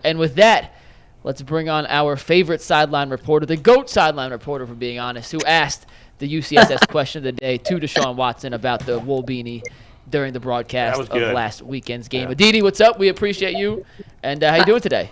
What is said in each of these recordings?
And with that, let's bring on our favorite sideline reporter, the GOAT sideline reporter, for being honest, who asked the UCSS question of the day to Deshaun Watson about the wool beanie during the broadcast of last weekend's game. Yeah. Aditi, what's up? We appreciate you. And how you doing today?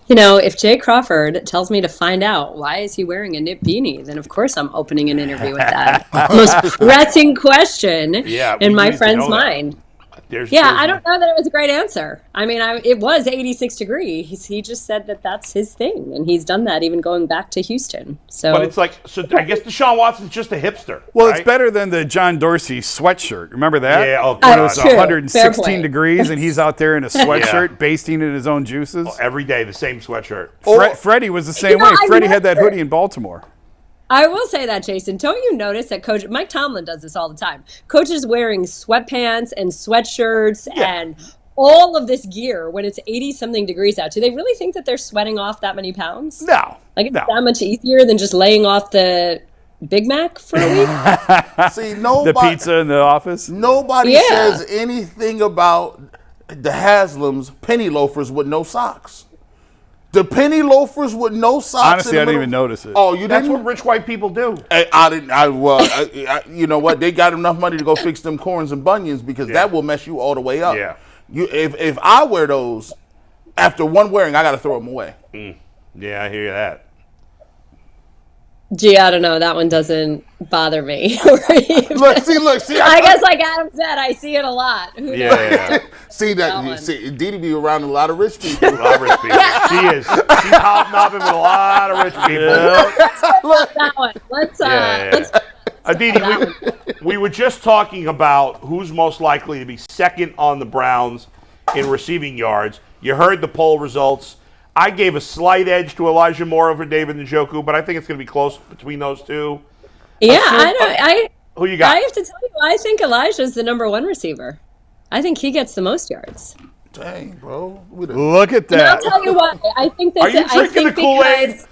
You know, if Jay Crawford tells me to find out why is he wearing a knit beanie, then of course I'm opening an interview with that. Most pressing question in my friend's mind. I don't know that it was a great answer. I mean, it was 86 degrees. He just said that that's his thing, and he's done that even going back to Houston. But it's like, I guess Deshaun Watson's just a hipster. Well, right? It's better than the John Dorsey sweatshirt. Remember that? Yeah, it was 116 degrees, and he's out there in a sweatshirt, basting in his own juices. Every day, the same sweatshirt. Freddie was the same way. Freddie had that hoodie in Baltimore. I will say that, Jason. Don't you notice that Coach Mike Tomlin does this all the time? Coaches wearing sweatpants and sweatshirts and all of this gear when it's 80-something degrees out. Do they really think that they're sweating off that many pounds? No. Like, it's that much easier than just laying off the Big Mac for a week? See, nobody, the pizza in the office? Nobody says anything about the Haslams penny loafers with no socks. The penny loafers with no socks. Honestly, I didn't even notice it. Oh, you didn't? That's what rich white people do. I didn't. You know what? They got enough money to go fix them corns and bunions because that will mess you all the way up. Yeah. If I wear those, after one wearing, I got to throw them away. Yeah, I hear that. Gee, I don't know. That one doesn't bother me. Look. I guess, like Adam said, I see it a lot. See that? See, Aditi be around a lot of rich people. She is. She's hobnobbing with a lot of rich people. Let's Aditi, we were just talking about who's most likely to be second on the Browns in receiving yards. You heard the poll results. I gave a slight edge to Elijah Moore over David Njoku, but I think it's going to be close between those two. Yeah, who you got? I have to tell you, I think Elijah's the number one receiver. I think he gets the most yards. Dang, bro. Look at that. And I'll tell you why. I think this. Are you drinking the Kool-Aid?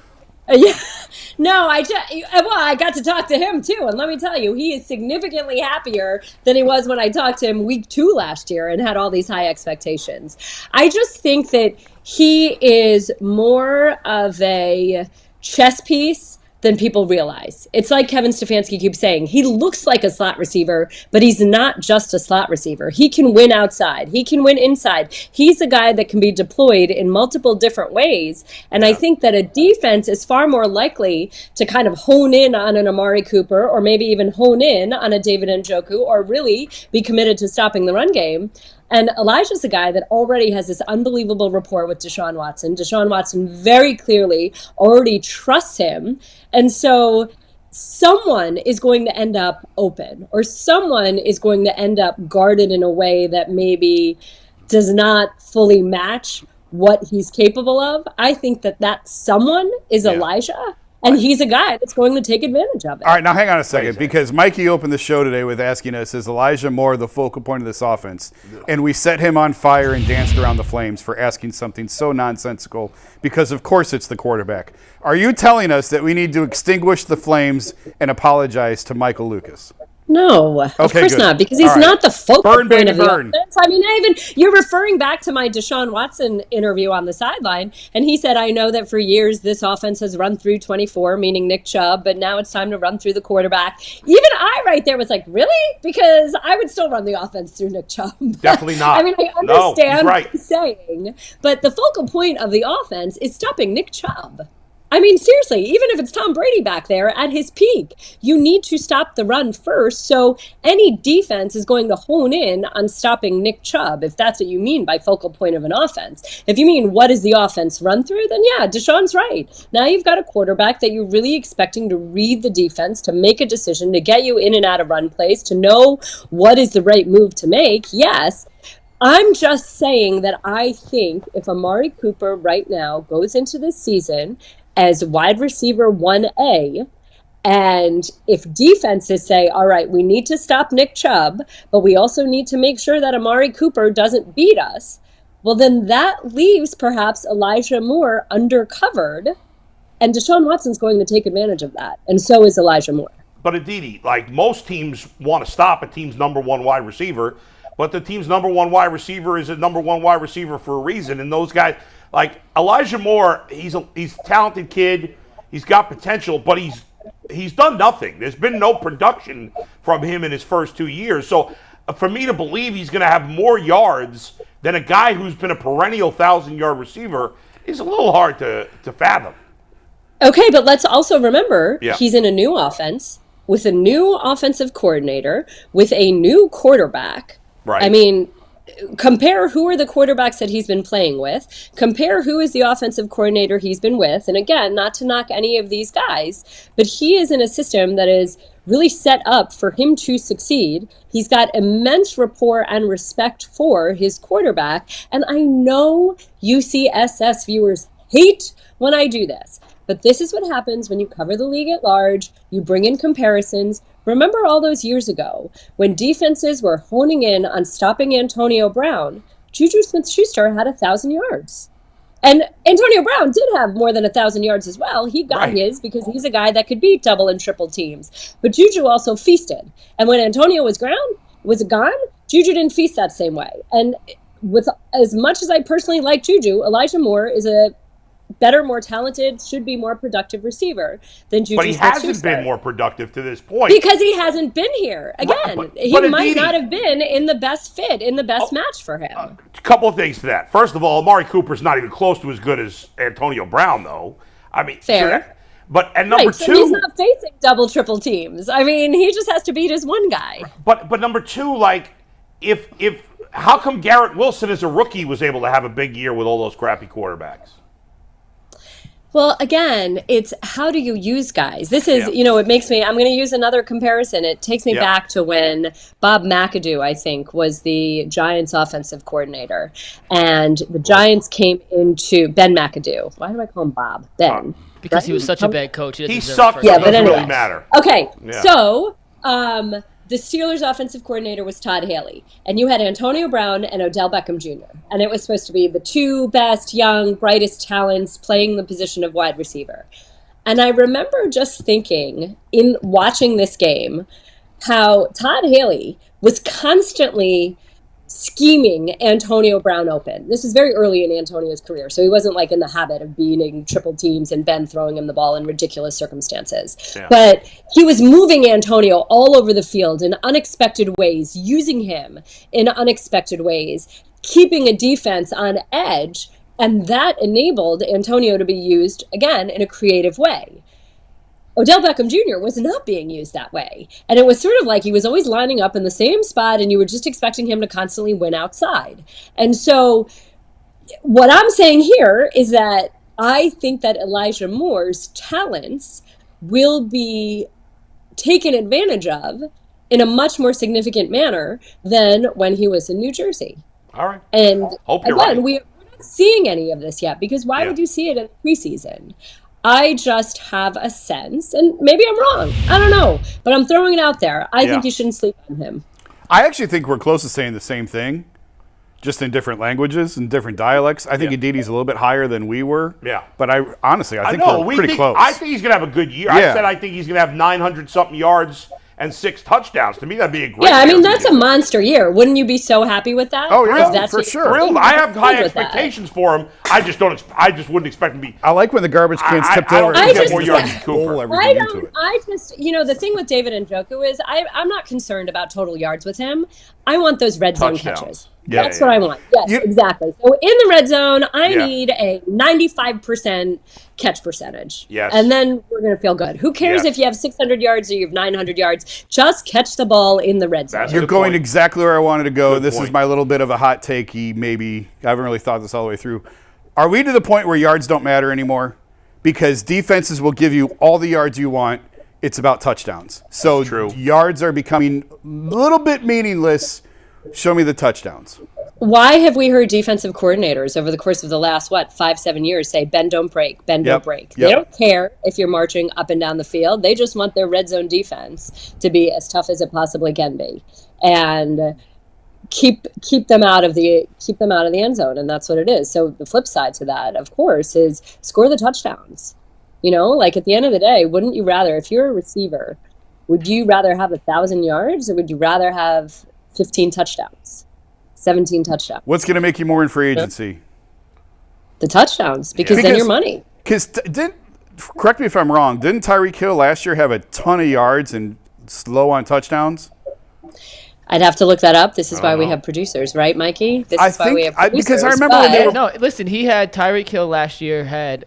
No, I got to talk to him too, and let me tell you, he is significantly happier than he was when I talked to him week 2 last year and had all these high expectations. I just think that he is more of a chess piece than people realize. It's like Kevin Stefanski keeps saying, he looks like a slot receiver, but he's not just a slot receiver. He can win outside. He can win inside. He's a guy that can be deployed in multiple different ways. And I think that a defense is far more likely to kind of hone in on an Amari Cooper or maybe even hone in on a David Njoku or really be committed to stopping the run game. And Elijah's a guy that already has this unbelievable rapport with Deshaun Watson. Deshaun Watson very clearly already trusts him. And so someone is going to end up open or someone is going to end up guarded in a way that maybe does not fully match what he's capable of. I think that someone is Elijah. And he's a guy that's going to take advantage of it. All right, now hang on a second, because Mikey opened the show today with asking us, is Elijah Moore the focal point of this offense? And we set him on fire and danced around the flames for asking something so nonsensical, because of course it's the quarterback. Are you telling us that we need to extinguish the flames and apologize to Michael Lucas? No, of course not, because he's not the focal point of the offense. I mean, you're referring back to my Deshaun Watson interview on the sideline, and he said, I know that for years this offense has run through 24, meaning Nick Chubb, but now it's time to run through the quarterback. Even I right there was like, really? Because I would still run the offense through Nick Chubb. Definitely not. I mean, I understand what he's saying, but the focal point of the offense is stopping Nick Chubb. I mean, seriously, even if it's Tom Brady back there at his peak, you need to stop the run first. So any defense is going to hone in on stopping Nick Chubb, if that's what you mean by focal point of an offense. If you mean what is the offense run through, then yeah, Deshaun's right. Now you've got a quarterback that you're really expecting to read the defense, to make a decision, to get you in and out of run plays, to know what is the right move to make. Yes. I'm just saying that I think if Amari Cooper right now goes into this season as wide receiver 1A, and if defenses say, all right, we need to stop Nick Chubb, but we also need to make sure that Amari Cooper doesn't beat us, well, then that leaves perhaps Elijah Moore undercovered, and Deshaun Watson's going to take advantage of that, and so is Elijah Moore. But Aditi, like most teams want to stop a team's number one wide receiver, but the team's number one wide receiver is a number one wide receiver for a reason, and those guys, Like Elijah Moore, he's a talented kid. He's got potential, but he's done nothing. There's been no production from him in his first 2 years. So for me to believe he's going to have more yards than a guy who's been a perennial 1,000-yard receiver is a little hard to fathom. Okay, but let's also remember he's in a new offense with a new offensive coordinator, with a new quarterback. Right. I mean, compare who are the quarterbacks that he's been playing with. Compare who is the offensive coordinator he's been with. And again, not to knock any of these guys, but he is in a system that is really set up for him to succeed. He's got immense rapport and respect for his quarterback. And I know UCSS viewers hate when I do this. But this is what happens when you cover the league at large, you bring in comparisons. Remember all those years ago when defenses were honing in on stopping Antonio Brown, Juju Smith-Schuster had 1,000 yards. And Antonio Brown did have more than 1,000 yards as well. He got his because he's a guy that could beat double and triple teams. But Juju also feasted. And when Antonio was gone, Juju didn't feast that same way. And with as much as I personally like Juju, Elijah Moore is a better, more talented, should be more productive receiver than Juju Smith-Schuster. But he hasn't been more productive to this point. Because he hasn't been here. Again, but he might not have been in the best fit, in the best match for him. A couple of things to that. First of all, Amari Cooper's not even close to as good as Antonio Brown, though. I mean, fair. And number two, he's not facing double, triple teams. I mean, he just has to beat his one guy. But number two, like, if how come Garrett Wilson as a rookie was able to have a big year with all those crappy quarterbacks? Well, again, it's how do you use guys? This is, it makes me, I'm going to use another comparison. It takes me back to when Bob McAdoo, I think, was the Giants offensive coordinator. And the Giants came into Ben McAdoo. Why do I call him Bob? Ben. Because he was such a bad coach. He sucked. Yeah, but but anyway. anyway. Really matter. Okay, so the Steelers' offensive coordinator was Todd Haley, and you had Antonio Brown and Odell Beckham Jr., and it was supposed to be the two best, young, brightest talents playing the position of wide receiver. And I remember just thinking, in watching this game, how Todd Haley was constantly scheming Antonio Brown open. This was very early in Antonio's career, so he wasn't like in the habit of beating triple teams and Ben throwing him the ball in ridiculous circumstances. Yeah. But he was moving Antonio all over the field in unexpected ways, using him in unexpected ways, keeping a defense on edge, and that enabled Antonio to be used, again, in a creative way. Odell Beckham Jr. was not being used that way. And it was sort of like he was always lining up in the same spot and you were just expecting him to constantly win outside. And so what I'm saying here is that I think that Elijah Moore's talents will be taken advantage of in a much more significant manner than when he was in New Jersey. All right. And Hope you're again, right. we're not seeing any of this yet because why would you see it in preseason? I just have a sense, and maybe I'm wrong. I don't know, but I'm throwing it out there. I think you shouldn't sleep on him. I actually think we're close to saying the same thing, just in different languages and different dialects. I think Aditi's a little bit higher than we were. Yeah. But I think we're pretty close. I think he's going to have a good year. I said I think he's going to have 900-something yards and 6 touchdowns. To me, that'd be a great year. Yeah, I mean, that's a monster year. Wouldn't you be so happy with that? Oh, yeah, for sure. Thrilled. I have high expectations for him. I just wouldn't expect him to be. I like when the garbage can's tipped over. I don't think more yards than Cooper. The thing with David Njoku is I'm not concerned about total yards with him. I want those red zone catches. That's what I want. Yes, exactly. So in the red zone, I need a 95% catch percentage. Yes. And then we're going to feel good. Who cares if you have 600 yards or you have 900 yards? Just catch the ball in the red zone. You're going exactly where I wanted to go. This is my little bit of a hot takey, maybe. I haven't really thought this all the way through. Are we to the point where yards don't matter anymore? Because defenses will give you all the yards you want. It's about touchdowns. So yards are becoming a little bit meaningless. Show me the touchdowns. Why have we heard defensive coordinators over the course of the last, 5-7 years say, bend, don't break, bend, don't break? They don't care if you're marching up and down the field. They just want their red zone defense to be as tough as it possibly can be. And keep them out of the end zone, and that's what it is. So the flip side to that, of course, is score the touchdowns. You know, like at the end of the day, wouldn't you rather, if you're a receiver, would you rather have 1,000 yards or would you rather have 15 touchdowns, 17 touchdowns? What's going to make you more in free agency? The touchdowns, because then your money. Because correct me if I'm wrong, didn't Tyreek Hill last year have a ton of yards and slow on touchdowns? I'd have to look that up. This is why we have producers, right, Mikey? This is why we have producers. Because I remember when they were, No, listen, he had Tyreek Hill last year had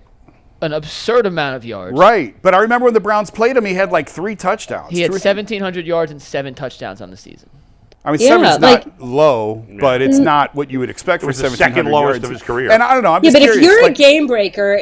an absurd amount of yards. right, but I remember when the Browns played him, he had like 3 touchdowns. He had Two or 1,700 yards and 7 touchdowns on the season. I mean, Yeah, 7's not low, but it's not what you would expect for was the 1,700 second lowest yards of his career. And I don't know. I'm Yeah, just but curious. if you're a game breaker,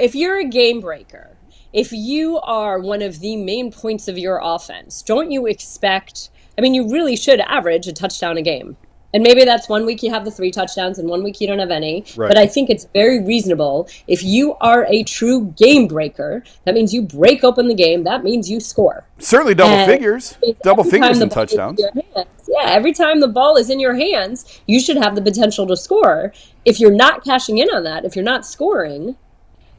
if you are one of the main points of your offense, don't you expect, I mean, you really should average a touchdown a game. And maybe that's 1 week you have the 3 touchdowns and 1 week you don't have any. Right. But I think it's very reasonable. If you are a true game breaker, that means you break open the game. That means you score. Certainly double figures. Double Every time figures the in ball is in touchdowns. your hands. Yeah, every time the ball is in your hands, you should have the potential to score. If you're not cashing in on that, if you're not scoring,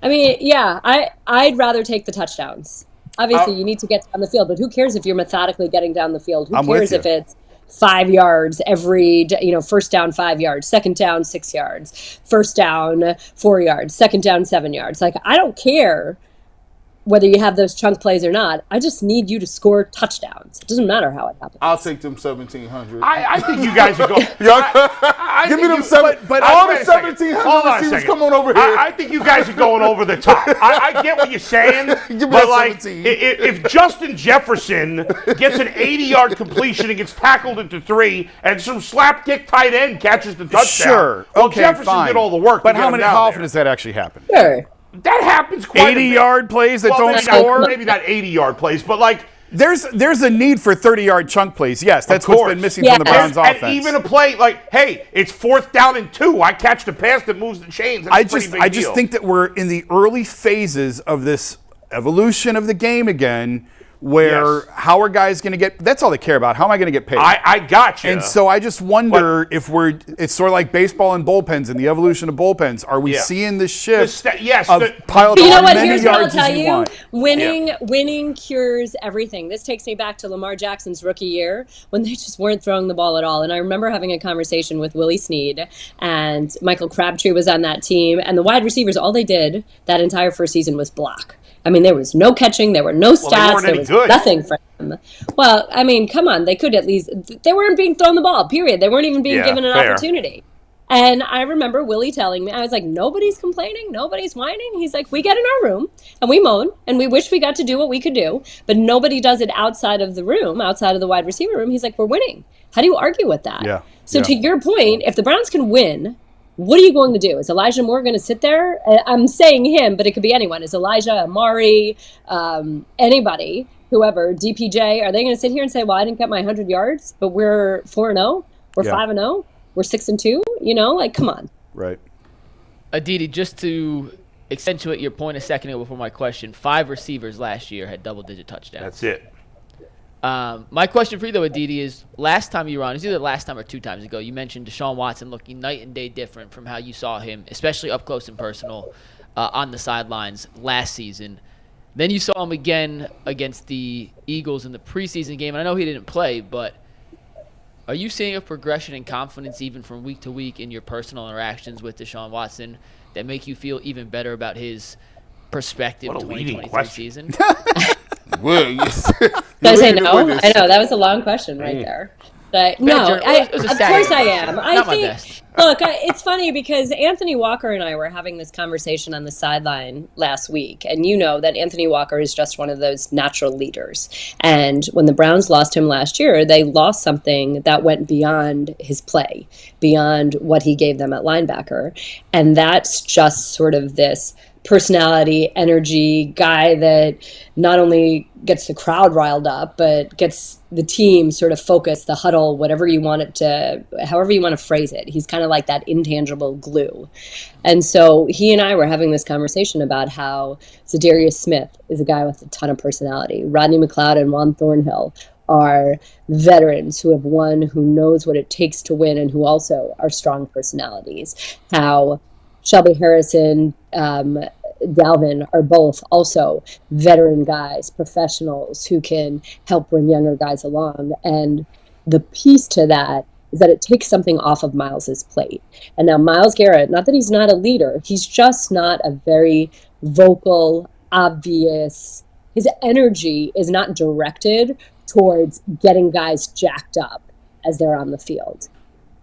I mean, yeah, I'd rather take the touchdowns. Obviously, you need to get down the field, but who cares if you're methodically getting down the field? Who I'm with cares you. if it's 5 yards every, first down 5 yards, second down 6 yards, first down 4 yards, second down 7 yards. Like, I don't care whether you have those chunk plays or not. I just need you to score touchdowns. It doesn't matter how it happens. I'll take them 1,700. I think you guys are going. Give me them But all wait the a second. 1,700 Hold on a receivers. second. Come on over here. I think you guys are going over the top. I get what you're saying, Give me but that like, 17. if Justin Jefferson gets an 80-yard completion and gets tackled into 3, and some slapdick tight end catches the touchdown, Sure. well, Okay, Jefferson fine. did all the work. But to how get many? him down How there. often does that actually happen? Sure. That happens quite a bit. 80-yard plays that don't maybe score? Maybe not 80-yard plays, but like. There's a need for 30-yard chunk plays. Yes, that's Of what's course. been missing Yes. from the Browns And offense. even a play like, hey, it's 4th down and 2. I catch the pass that moves the chains. That's a pretty big I deal. just think that we're in the early phases of this evolution of the game again, where Yes. how are guys going to get? That's all they care about. How am I going to get paid? I got you. And so I just wonder if it's sort of like baseball and bullpens and the evolution of bullpens. Are we Yeah. seeing this shift yes, of pile But you know as what? many Here's what I'll yards as tell you you. want? Winning cures everything. This takes me back to Lamar Jackson's rookie year when they just weren't throwing the ball at all. And I remember having a conversation with Willie Snead, and Michael Crabtree was on that team. And the wide receivers, all they did that entire first season was block. I mean, there was no catching, there were no they stats, weren't there any was good. nothing for them. Well, I mean, come on, they could at least, they weren't being thrown the ball, period. They weren't even being given an fair. opportunity. And I remember Willie telling me, I was like, nobody's complaining, nobody's whining. He's like, we get in our room and we moan and we wish we got to do what we could do, but nobody does it outside of the room, outside of the wide receiver room. He's like, we're winning. How do you argue with that? Yeah. So Yeah. to your point, if the Browns can win, what are you going to do? Is Elijah Moore going to sit there? I'm saying him, but it could be anyone. Is Elijah, Amari, anybody, whoever, DPJ, are they going to sit here and say, well, I didn't get my 100 yards, but we're 4-0, we're Yeah. 5-0, we're 6-2? Like, come on. Right. Aditi, just to accentuate your point a second ago before my question, 5 receivers last year had double-digit touchdowns. That's it. My question for you, though, Aditi, is last time you were on, it was either last time or 2 times ago, you mentioned Deshaun Watson looking night and day different from how you saw him, especially up close and personal on the sidelines last season. Then you saw him again against the Eagles in the preseason game. And I know he didn't play, but are you seeing a progression in confidence even from week to week in your personal interactions with Deshaun Watson that make you feel even better about his perspective What a leading 2023 question. season? Well, yes. Did I say no? I know, that was a long question right there. But no, It was a of sad course I question. am. I Not my think, best. look, it's funny because Anthony Walker and I were having this conversation on the sideline last week. And you know that Anthony Walker is just one of those natural leaders. And when the Browns lost him last year, they lost something that went beyond his play, beyond what he gave them at linebacker. And that's just sort of this personality, energy guy that not only gets the crowd riled up, but gets the team sort of focused, the huddle, whatever you want it to, however you want to phrase it. He's kind of like that intangible glue. And so he and I were having this conversation about how Za'Darius Smith is a guy with a ton of personality. Rodney McLeod and Juan Thornhill are veterans who have won, who knows what it takes to win, and who also are strong personalities. How Shelby Harrison, Dalvin are both also veteran guys, professionals who can help bring younger guys along. And the piece to that is that it takes something off of Miles's plate. And now Myles Garrett, not that he's not a leader, he's just not a very vocal, obvious, his energy is not directed towards getting guys jacked up as they're on the field.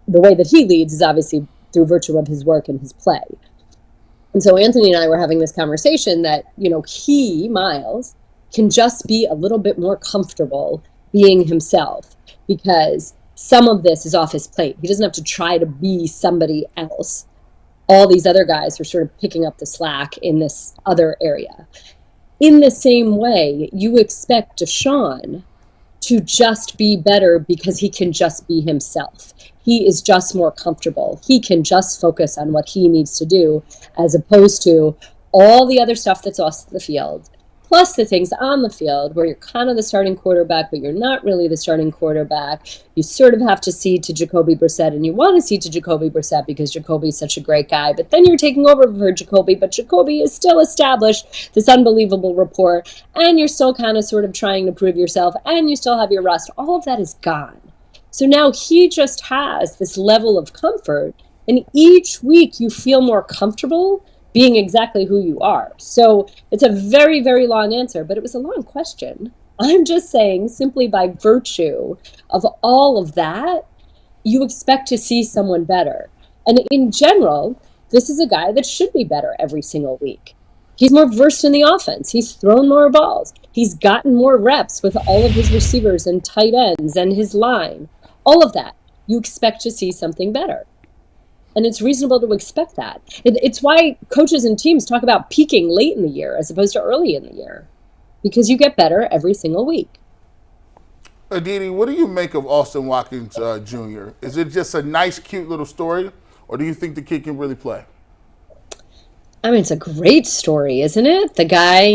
The way that he leads is obviously through virtue of his work and his play. And so Anthony and I were having this conversation that, Myles, can just be a little bit more comfortable being himself because some of this is off his plate. He doesn't have to try to be somebody else. All these other guys are sort of picking up the slack in this other area. In the same way, you expect Deshaun to just be better because he can just be himself. He is just more comfortable. He can just focus on what he needs to do as opposed to all the other stuff that's off the field, plus the things on the field where you're kind of the starting quarterback, but you're not really the starting quarterback. You sort of have to cede to Jacoby Brissett, and you want to cede to Jacoby Brissett because Jacoby's such a great guy, but then you're taking over for Jacoby, but Jacoby is still established this unbelievable rapport, and you're still kind of sort of trying to prove yourself, and you still have your rust. All of that is gone. So now he just has this level of comfort, and each week you feel more comfortable being exactly who you are. So it's a very, very long answer, but it was a long question. I'm just saying, simply by virtue of all of that, you expect to see someone better. And in general, this is a guy that should be better every single week. He's more versed in the offense. He's thrown more balls. He's gotten more reps with all of his receivers and tight ends and his line. All of that, you expect to see something better. And it's reasonable to expect that. It's why coaches and teams talk about peaking late in the year as opposed to early in the year, because you get better every single week. Aditi, what do you make of Austin Watkins Jr.? Is it just a nice, cute little story, or do you think the kid can really play? I mean, it's a great story, isn't it? The guy,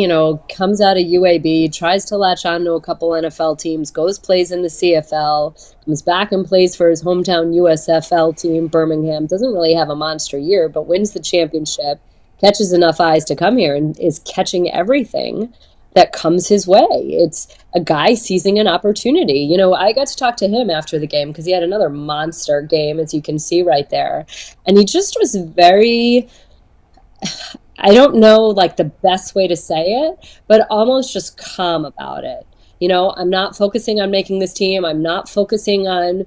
comes out of UAB, tries to latch on to a couple NFL teams, plays in the CFL, comes back and plays for his hometown USFL team, Birmingham. Doesn't really have a monster year, but wins the championship, catches enough eyes to come here, and is catching everything that comes his way. It's a guy seizing an opportunity. I got to talk to him after the game because he had another monster game, as you can see right there. And he just was very... I don't know the best way to say it, but almost just calm about it. I'm not focusing on making this team. I'm not focusing on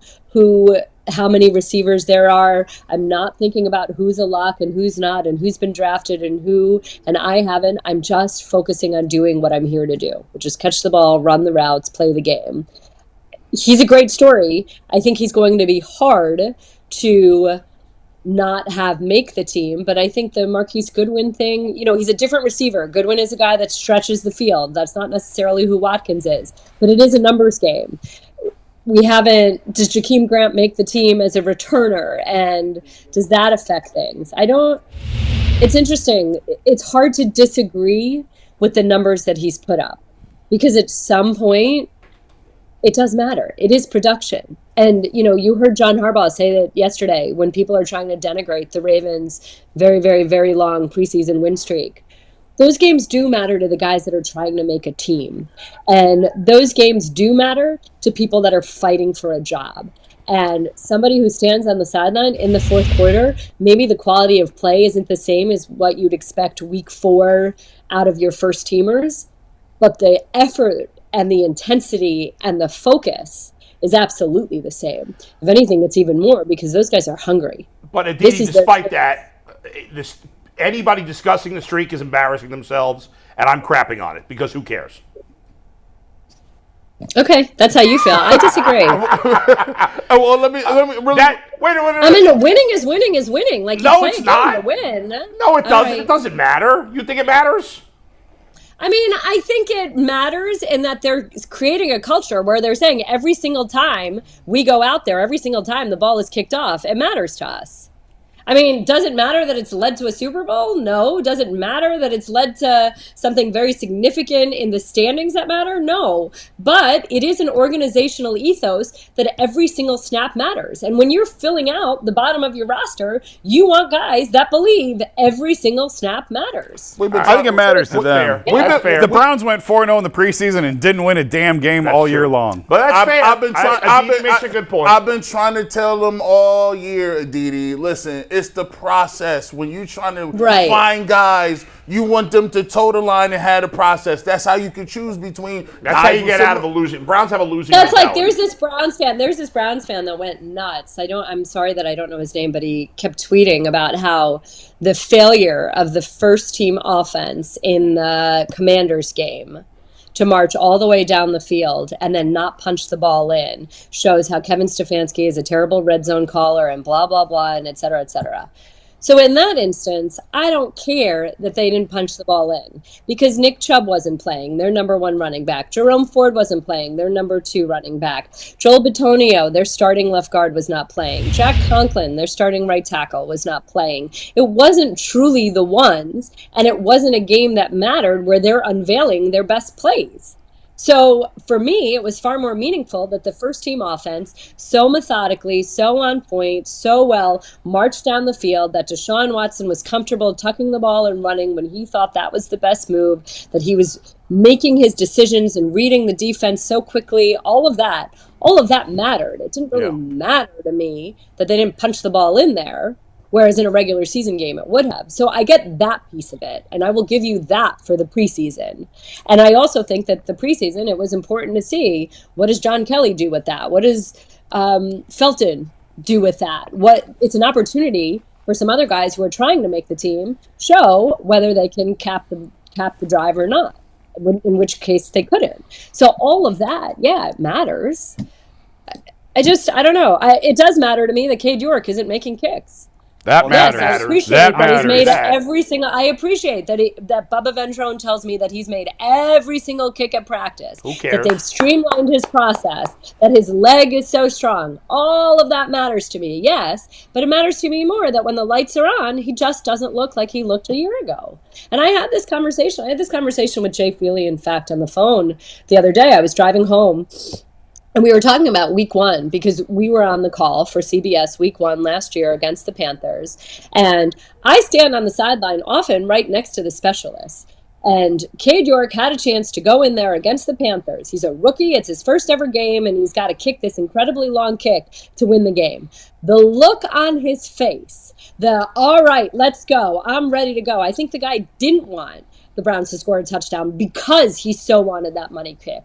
how many receivers there are. I'm not thinking about who's a lock and who's not and who's been drafted and I haven't. I'm just focusing on doing what I'm here to do, which is catch the ball, run the routes, play the game. He's a great story. I think he's going to be hard to not make the team, but I think the Marquise Goodwin thing, he's a different receiver. Goodwin is a guy that stretches the field. That's not necessarily who Watkins is, but it is a numbers game. Does Jakeem Grant make the team as a returner, and does that affect things? It's interesting. It's hard to disagree with the numbers that he's put up, because at some point, it does matter. It is production. And, you heard John Harbaugh say that yesterday when people are trying to denigrate the Ravens' very, very, very long preseason win streak. Those games do matter to the guys that are trying to make a team. And those games do matter to people that are fighting for a job. And somebody who stands on the sideline in the fourth quarter, maybe the quality of play isn't the same as what you'd expect week 4 out of your first teamers, but the effort and the intensity and the focus is absolutely the same. If anything, it's even more because those guys are hungry. But Aditi, despite that, anybody discussing the streak is embarrassing themselves, and I'm crapping on it because who cares? Okay, that's how you feel. I disagree. Well, let me really... Wait. I mean, winning is winning. No, it's not. To win. No, it doesn't. Right. It doesn't matter. You think it matters? I mean, I think it matters in that they're creating a culture where they're saying every single time we go out there, every single time the ball is kicked off, it matters to us. I mean, does it matter that it's led to a Super Bowl? No. Does it matter that it's led to something very significant in the standings that matter? No. But it is an organizational ethos that every single snap matters. And when you're filling out the bottom of your roster, you want guys that believe every single snap matters. I think it matters to them. Fair. That's fair. The Browns went 4-0 in the preseason and didn't win a damn game all year long. But that's fair. Aditi makes a good point. I've been trying to tell them all year, Aditi, listen, it's the process. When you're trying to find guys, you want them to toe the line and have a process. That's how you can choose between. That's how you get out of the losing. Browns have a losing. That's mentality. Like there's this Browns fan that went nuts. I'm sorry that I don't know his name, but he kept tweeting about how the failure of the first team offense in the Commanders game to march all the way down the field and then not punch the ball in shows how Kevin Stefanski is a terrible red zone caller and blah, blah, blah, and et cetera, et cetera. So in that instance, I don't care that they didn't punch the ball in because Nick Chubb wasn't playing, their number one running back. Jerome Ford wasn't playing, their number two running back. Joel Bitonio, their starting left guard, was not playing. Jack Conklin, their starting right tackle, was not playing. It wasn't truly the ones, and it wasn't a game that mattered where they're unveiling their best plays. So for me, it was far more meaningful that the first team offense so methodically, so on point, so well marched down the field, that Deshaun Watson was comfortable tucking the ball and running when he thought that was the best move, that he was making his decisions and reading the defense so quickly. All of that mattered. It didn't really matter to me that they didn't punch the ball in there. Whereas in a regular season game, it would have. So I get that piece of it, and I will give you that for the preseason. And I also think that the preseason, it was important to see, what does John Kelly do with that? What does Felton do with that? It's an opportunity for some other guys who are trying to make the team show whether they can cap the drive or not, in which case they couldn't. So all of that, it matters. I don't know. It does matter to me that Cade York isn't making kicks. That matters. Yes, I appreciate that he's made every single. I appreciate that Bubba Ventrone tells me that he's made every single kick at practice. Who cares? That they've streamlined his process. That his leg is so strong. All of that matters to me. Yes, but it matters to me more that when the lights are on, he just doesn't look like he looked a year ago. And I had this conversation. with Jay Feely, in fact, on the phone the other day. I was driving home. And we were talking about week one because we were on the call for CBS week one last year against the Panthers. And I stand on the sideline often right next to the specialists. And Cade York had a chance to go in there against the Panthers. He's a rookie. It's his first ever game, and he's got to kick this incredibly long kick to win the game. The look on his face, all right, let's go, I'm ready to go. I think the guy didn't want the Browns to score a touchdown because he so wanted that money kick.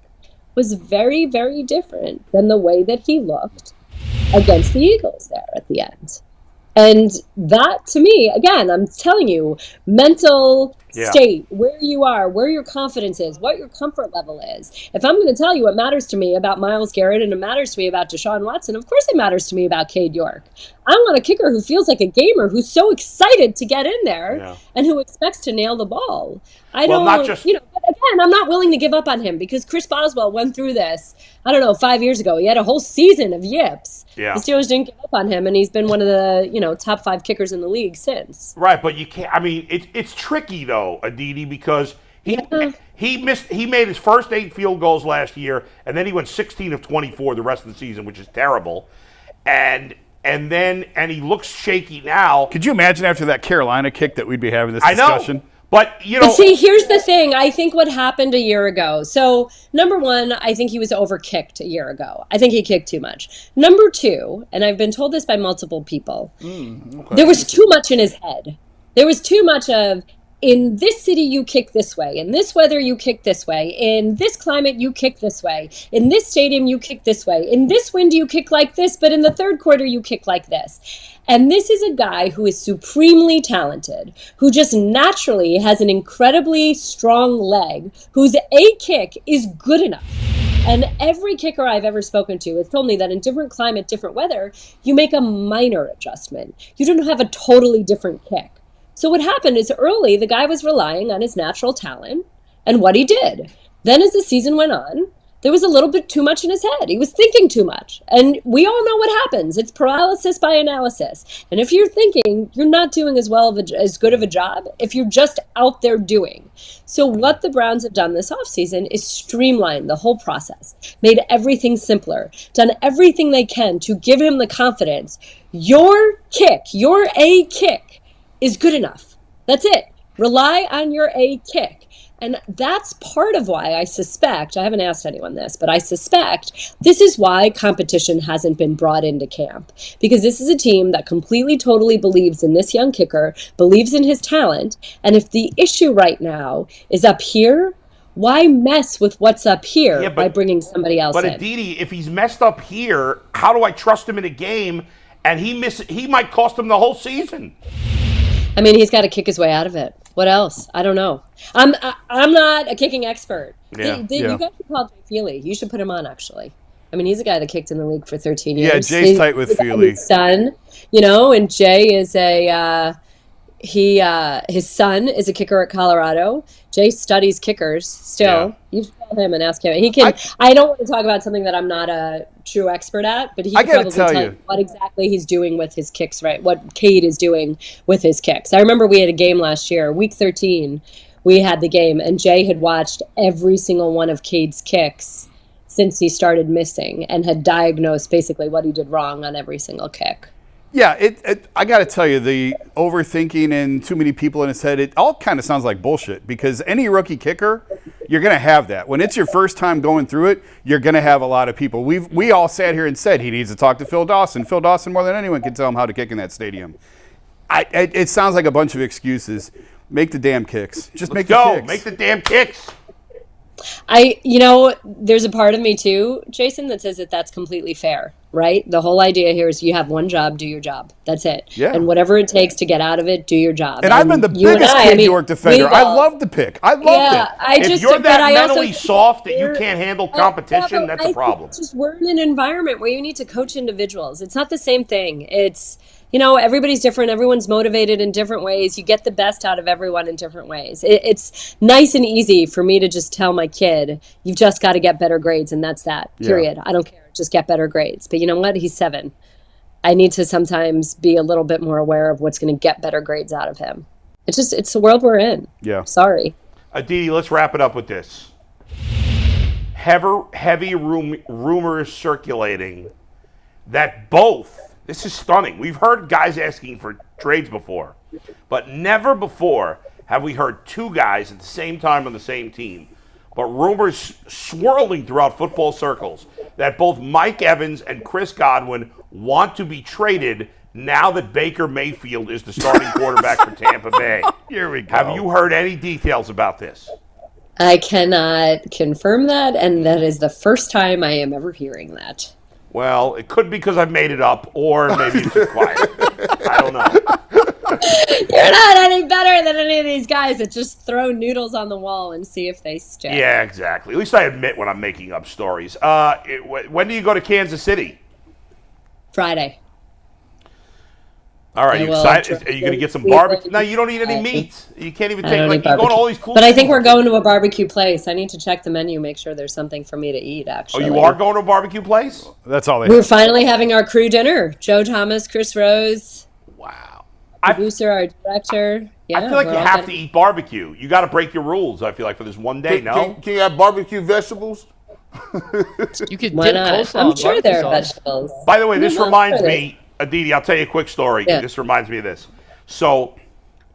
Was very, very different than the way that he looked against the Eagles there at the end. And that, to me, again, I'm telling you, mental state, where you are, where your confidence is, what your comfort level is. If I'm going to tell you what matters to me about Myles Garrett and it matters to me about Deshaun Watson, of course it matters to me about Cade York. I want a kicker who feels like a gamer, who's so excited to get in there and who expects to nail the ball. But again, I'm not willing to give up on him because Chris Boswell went through this, 5 years ago. He had a whole season of yips. Yeah. The Steelers didn't give up on him, and he's been one of the, top 5 kickers in the league since. Right, but you can't, it's tricky though, Aditi, because he made his first 8 field goals last year, and then he went 16 of 24 the rest of the season, which is terrible. And he looks shaky now. Could you imagine after that Carolina kick that we'd be having this discussion? I know. But see, here's the thing. I think what happened a year ago. So, number one, I think he was overkicked a year ago. I think he kicked too much. Number two, and I've been told this by multiple people, there was too much in his head. There was too much of, in this city, you kick this way. In this weather, you kick this way. In this climate, you kick this way. In this stadium, you kick this way. In this wind, you kick like this, but in the third quarter, you kick like this. And this is a guy who is supremely talented, who just naturally has an incredibly strong leg, whose a kick is good enough. And every kicker I've ever spoken to has told me that in different climate, different weather, you make a minor adjustment. You don't have a totally different kick. So what happened is early, the guy was relying on his natural talent and what he did. Then as the season went on, there was a little bit too much in his head. He was thinking too much. And we all know what happens. It's paralysis by analysis. And if you're thinking, you're not doing as good of a job if you're just out there doing. So what the Browns have done this offseason is streamline the whole process, made everything simpler, done everything they can to give him the confidence. Your kick, your A kick is good enough. That's it. Rely on your A kick. And that's part of why I suspect, I haven't asked anyone this, but I suspect this is why competition hasn't been brought into camp. Because this is a team that completely, totally believes in this young kicker, believes in his talent. And if the issue right now is up here, why mess with what's up here by bringing somebody else in? But Aditi, if he's messed up here, how do I trust him in a game? And he might cost him the whole season. I mean, he's got to kick his way out of it. What else? I don't know. I'm not a kicking expert. Yeah. You guys should call Jay Feely. You should put him on, actually. I mean, he's a guy that kicked in the league for 13 years. Yeah, Jay's tight with Feely. His son, and Jay is his son is a kicker at Colorado. Jay studies kickers still. You should call him and ask him. He can. I don't want to talk about something that I'm not a true expert at, but he can probably tell you what exactly he's doing with his kicks, right? What Cade is doing with his kicks. I remember we had a game last year, week 13. We had the game, and Jay had watched every single one of Cade's kicks since he started missing and had diagnosed basically what he did wrong on every single kick. Yeah, I got to tell you, the overthinking and too many people in his head, it all kind of sounds like bullshit, because any rookie kicker, you're going to have that. When it's your first time going through it, you're going to have a lot of people. We all sat here and said he needs to talk to Phil Dawson. Phil Dawson, more than anyone, can tell him how to kick in that stadium. It sounds like a bunch of excuses. Make the damn kicks. Just make the kicks. Make the damn kicks. There's a part of me too, Jason, that says that that's completely fair, right? The whole idea here is you have one job, do your job. That's it. Yeah. And whatever it takes to get out of it, do your job. And I've been the biggest Kid York defender. I love the pick. I loved it. If you're that mentally soft that you can't handle competition, that's a problem. We're in an environment where you need to coach individuals. It's not the same thing. It's everybody's different. Everyone's motivated in different ways. You get the best out of everyone in different ways. It's nice and easy for me to just tell my kid, you've just got to get better grades, and that's that, period. Yeah. I don't care. Just get better grades. But you know what? He's 7. I need to sometimes be a little bit more aware of what's going to get better grades out of him. It's the world we're in. Yeah. Sorry. Aditi, let's wrap it up with this. Heavy rumors circulating that both... This is stunning. We've heard guys asking for trades before, but never before have we heard 2 guys at the same time on the same team. But rumors swirling throughout football circles that both Mike Evans and Chris Godwin want to be traded now that Baker Mayfield is the starting quarterback for Tampa Bay. Here we go. Have you heard any details about this? I cannot confirm that, and that is the first time I am ever hearing that. Well, it could be because I've made it up, or maybe it's just quiet. I don't know. You're not any better than any of these guys that just throw noodles on the wall and see if they stick. Yeah, exactly. At least I admit when I'm making up stories. When do you go to Kansas City? Friday. All right, you excited? Are you going to get some barbecue? No, you don't eat any meat. You can't even take, you're going to all these cool But I think we're going to a barbecue place. I need to check the menu, make sure there's something for me to eat, actually. Oh, you are going to a barbecue place? That's all they We're finally having our crew dinner. Joe Thomas, Chris Rose. Wow. Producer, our director. Yeah, I feel like you have to eat barbecue. You got to break your rules, I feel like, for this one day, no? Can you have barbecue vegetables? You could Why dip not? coleslaw I'm in sure there are barbecue sauce. vegetables. By the way, this reminds me, Aditi, I'll tell you a quick story. Yeah. This reminds me of this. So,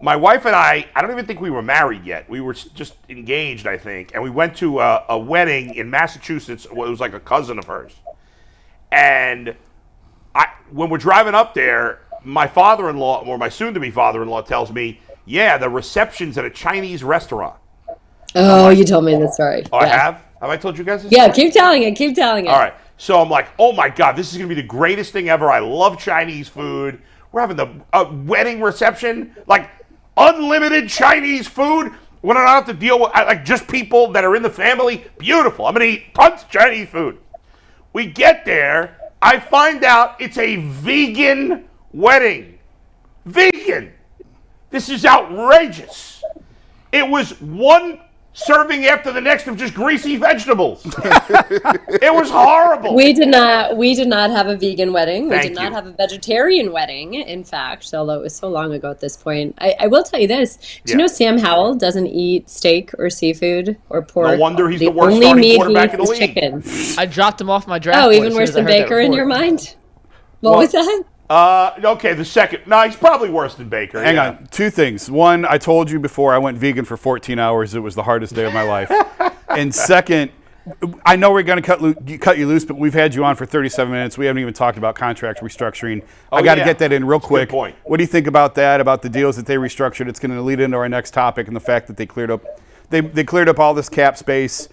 my wife and I don't even think we were married yet. We were just engaged, I think. And we went to a wedding in Massachusetts. It was like a cousin of hers. And when we're driving up there, my father-in-law, or my soon-to-be father-in-law, tells me, yeah, the reception's at a Chinese restaurant. Oh, you told me this story. Oh, yeah. I have? Have I told you guys this? Yeah, keep telling it. All right. So I'm like, oh my God, this is going to be the greatest thing ever. I love Chinese food. We're having the wedding reception, like unlimited Chinese food. When I don't have to deal with like just people that are in the family, beautiful. I'm going to eat tons of Chinese food. We get there. I find out it's a vegan wedding. Vegan. This is outrageous. It was one serving after the next of just greasy vegetables. It was horrible. We did not have a vegan wedding. We Thank did not you. have a vegetarian wedding, in fact, although it was so long ago at this point. I will tell you this. Do you know Sam Howell doesn't eat steak or seafood or pork? No wonder he's the worst only starting meat quarterback he in the eats is league. chicken. I dropped him off my draft. Oh, board even as soon worse as I than heard that Baker in report. your mind? What was that? Okay, the second. No, he's probably worse than Baker. Hang on. Two things. One, I told you before I went vegan for 14 hours. It was the hardest day of my life. And second, I know we're going to cut you loose, but we've had you on for 37 minutes. We haven't even talked about contract restructuring. I got to get that in real quick. Good point. What do you think about that, about the deals that they restructured? It's going to lead into our next topic and the fact that they cleared up all this cap space.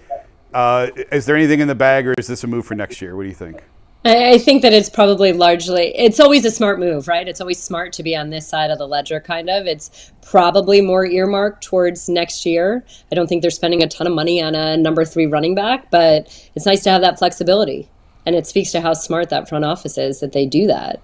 Is there anything in the bag, or is this a move for next year? What do you think? I think that it's probably it's always a smart move, right? It's always smart to be on this side of the ledger, kind of. It's probably more earmarked towards next year. I don't think they're spending a ton of money on a number 3 running back, but it's nice to have that flexibility. And it speaks to how smart that front office is that they do that.